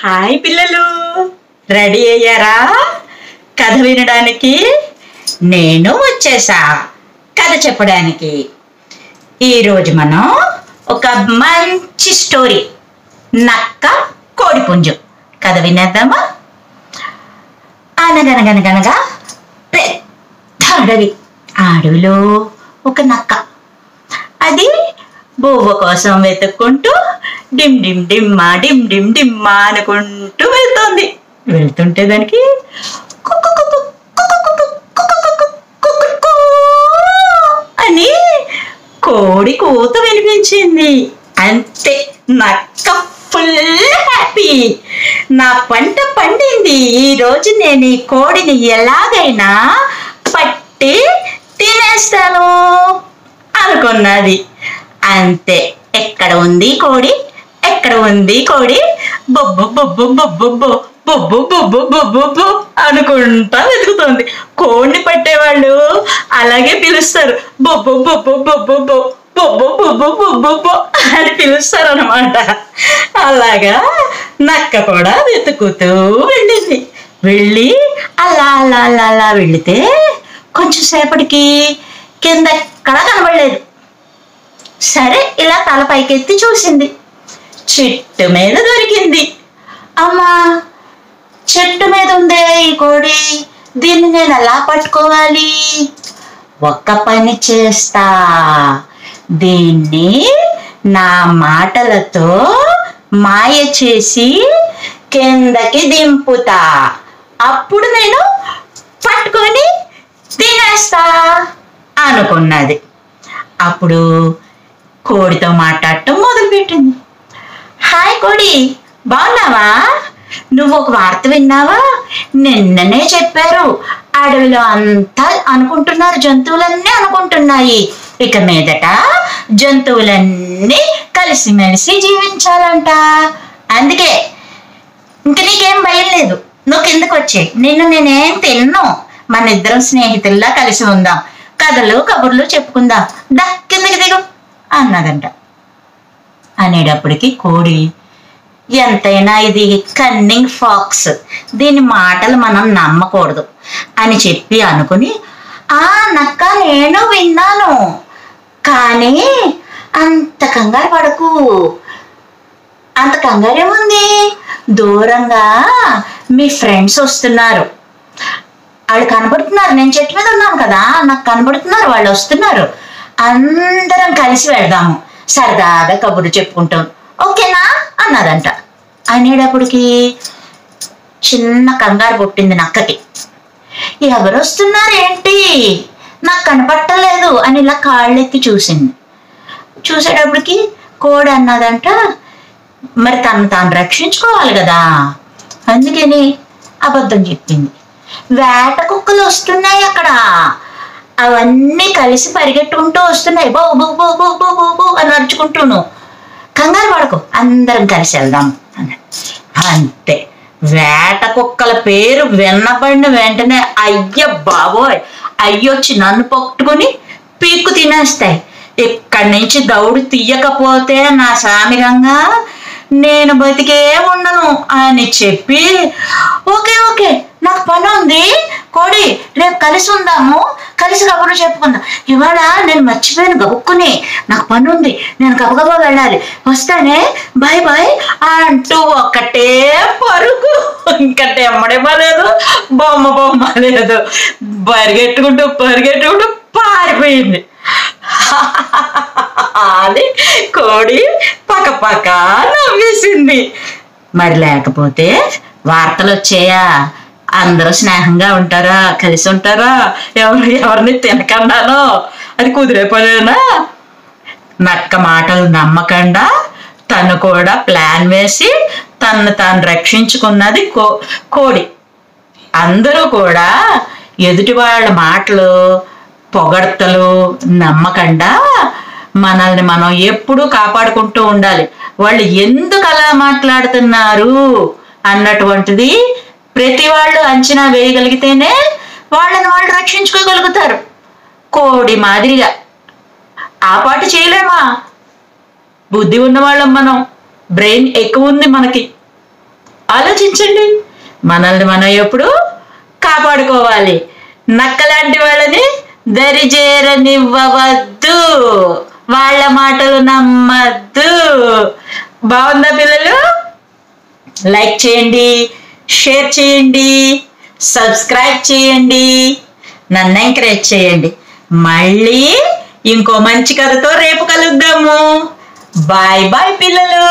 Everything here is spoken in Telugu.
హాయ్ పిల్లలు, రెడీ అయ్యారా కథ వినడానికి? నేను వచ్చేసా కథ చెప్పడానికి. ఈరోజు మనం ఒక మంచి స్టోరీ, నక్క కోడిపుంజు కథ వినేద్దామా? అనగనగనగనగా పెద్ద అడవి. ఆ అడవిలో ఒక నక్క, అది బువ్వ కోసం వెతుక్కుంటూ డిమ్ డిమ్ డిమ్మా డిమ్ డిమ్ డిమ్మా అనుకుంటూ వెళ్తుంటే దానికి అని కోడి కూత వినిపించింది. అంతే, నక్క ఫుల్ హ్యాపీ. నా పంట పండింది, ఈరోజు నేను ఈ కోడిని ఎలాగైనా పట్టి తినేస్తాను అనుకున్నది. అంతే, ఎక్కడ ఉంది కోడి, ఎక్కడ ఉంది కోడి, బొబ్బు బొబ్బు బొబ్బు బొబ్బు బొబ్బు బొబ్బు అనుకుంటా వెతుకుతుంది. కోడిని పట్టేవాళ్ళు అలాగే పిలుస్తారు, బొబ్బు బొబ్బు బొబ్బు బొబ్బు బొబ్బు బొబ్బు అని పిలుస్తారు అనమాట. అలాగా నక్క కూడా వెతుకుతూ వెళ్ళింది. వెళ్ళి అలా అలా అలా అలా వెళితే కొంచెం సేపటికి కింద ఎక్కడా కనబడలేదు. సరే, ఇలా తల పైకెత్తి చూసింది. చెట్టు మీద దొరికింది. అమ్మా, చెట్టు మీద ఉందే ఈ కోడి, దీన్ని నేను ఎలా పట్టుకోవాలి? ఒక్క పని చేస్తా, దీన్ని నా మాటలతో మాయ చేసి కిందకి దింపుతా, అప్పుడు నేను పట్టుకొని తినేస్తా అనుకున్నది. అప్పుడు కోడితో మాట్లాడటం మొదలుపెట్టింది. హాయ్ కోడి, బాగున్నావా? నువ్వు ఒక వార్త విన్నావా? నిన్ననే చెప్పారు, అడవిలో అంతా అనుకుంటున్నారు, జంతువులన్నీ అనుకుంటున్నాయి, ఇక మీదట జంతువులన్నీ కలిసిమెలిసి జీవించాలంట. అందుకే ఇంక నీకేం భయం లేదు, నువ్వు కిందకు వచ్చే, నిన్ను నేనేం తిన్ను, మన ఇద్దరం స్నేహితుల్లా కలిసి ఉందాం, కథలు కబుర్లు చెప్పుకుందాం, దా కిందకి దిగు అన్నదంట. అనేటప్పటికి కోడి, ఎంతైనా ఇది కన్నింగ్ ఫాక్స్, దీని మాటలు మనం నమ్మకూడదు అని చెప్పి అనుకుని, ఆ నక్క నేను విన్నాను, కానీ అంత కంగారు పడకు, అంత కంగారేముంది, దూరంగా మీ ఫ్రెండ్స్ వస్తున్నారు, వాళ్ళు కనబడుతున్నారు, నేను చెట్టు మీద ఉన్నాను కదా, నాకు కనబడుతున్నారు, వాళ్ళు వస్తున్నారు, అందరం కలిసి వెళ్దాము, సరదాగా కబుర్లు చెప్పుకుంటాం, ఓకేనా అన్నదంట. అనేటప్పటికి చిన్న కంగారు పుట్టింది నక్కకి. ఎవరు వస్తున్నారు ఏంటి, నాకు కనపట్టలేదు అని ఇలా కాళ్ళెత్తి చూసింది. చూసేటప్పటికి కోడి అన్నదంట, మరి తను తాను రక్షించుకోవాలి కదా, అందుకని అబద్ధం చెప్పింది. వేట కుక్కలు వస్తున్నాయి అక్కడ, అవన్నీ కలిసి పరిగెట్టుకుంటూ వస్తున్నాయి, బో బో బో బో బో బో బో అని నడుచుకుంటూను, కంగారు పడకు, అందరం కలిసి వెళ్దాం అన్నాడు. అంతే, వేట కుక్కల పేరు వినబడిన వెంటనే అయ్య బాబోయ్, అయ్యొచ్చి నన్ను పట్టుకుని పీక్కు తినేస్తాయి, ఇక్కడి నుంచి దౌడు తీయకపోతే నా సామిరంగా నేను బతికే ఉండను అని చెప్పి, ఓకే ఓకే నాకు పని ఉంది కోడి, రేపు కలిసి ఉందాము, కలిసి కబుర్లు చెప్పుకుందాం, ఇవాళ నేను మర్చిపోయాను గబుక్కుని, నాకు పని ఉంది, నేను గబగబా వెళ్ళాలి, వస్తానే, బాయ్ బాయ్ అంటూ ఒక్కటే పరుగు, ఇంకటే ఎమ్మడేమలేదు, బొమ్మ లేదు, పరిగెట్టుకుంటూ పరిగెట్టుకుంటూ పారిపోయింది. అది కోడి పక్క పక్క నవ్వేసింది. మరి లేకపోతే వార్తలు వచ్చాయా, అందరూ స్నేహంగా ఉంటారా, కలిసి ఉంటారా, ఎవరిని తినకుండానో, అది కుదిరే పనేనా? నక్క మాటలు నమ్మకుండా తను కూడా ప్లాన్ వేసి తను తాను రక్షించుకున్నది కోడి. అందరూ కూడా ఎదుటి వాళ్ళ మాటలు పొగడ్తలు నమ్మకుండా మనల్ని మనం ఎప్పుడూ కాపాడుకుంటూ ఉండాలి. వాళ్ళు ఎందుకు అలా మాట్లాడుతున్నారు అన్నటువంటిది ప్రతి వాళ్ళు అంచనా వేయగలిగితేనే వాళ్ళని వాళ్ళు రక్షించుకోగలుగుతారు. కోడి మాదిరిగా ఆ పాటు చేయలేమా? బుద్ధి ఉన్నవాళ్ళం మనం, బ్రెయిన్ ఎక్కువ ఉంది మనకి, ఆలోచించండి. మనల్ని మనం ఎప్పుడు కాపాడుకోవాలి. నక్కలాంటి వాళ్ళని దరిజేరనివ్వవద్దు, వాళ్ళ మాటలు నమ్మద్దు. బాగుందా పిల్లలు? లైక్ చేయండి, షేర్ చేయండి, సబ్స్క్రైబ్ చేయండి, నన్ను ఎంకరేజ్ చేయండి. మళ్ళీ ఇంకో మంచి కథతో రేపు కలుద్దాము. బాయ్ బాయ్ పిల్లలు.